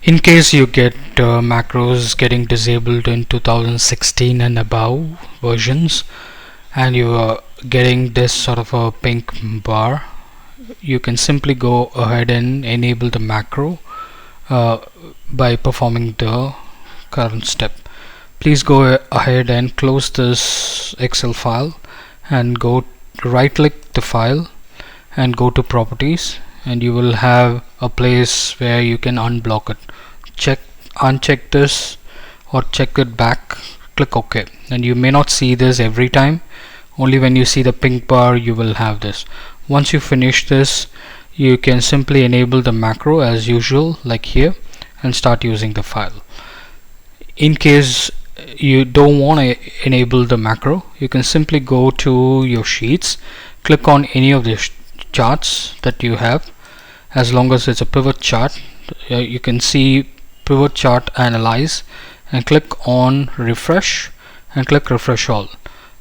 In case you get macros getting disabled in 2016 and above versions, and you are getting this sort of a pink bar, you can simply go ahead and enable the macro uh, by performing the current step. Please go ahead and close this Excel file and go right click the file and go to properties, and you will have a place where you can unblock it. Uncheck this or check it back, click OK, and you may not see this every time. Only when you see the pink bar you will have this. Once you finish this, you can simply enable the macro as usual, like here, and start using the file. In case you don't want to enable the macro, you can simply go to your sheets, click on any of the charts that you have. As long as it's a pivot chart, you can see pivot chart analyze, and click on refresh and click refresh all.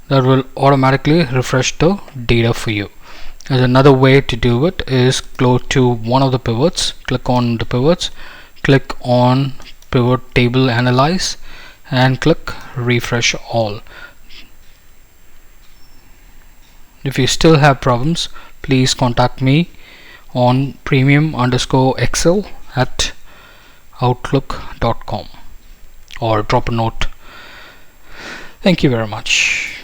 That will automatically refresh the data for you. As another way to do it is go to one of the pivots, click on the pivots, click on pivot table analyze, and click refresh all. If you still have problems, please contact me on premium_excel@outlook.com or drop a note. Thank you very much.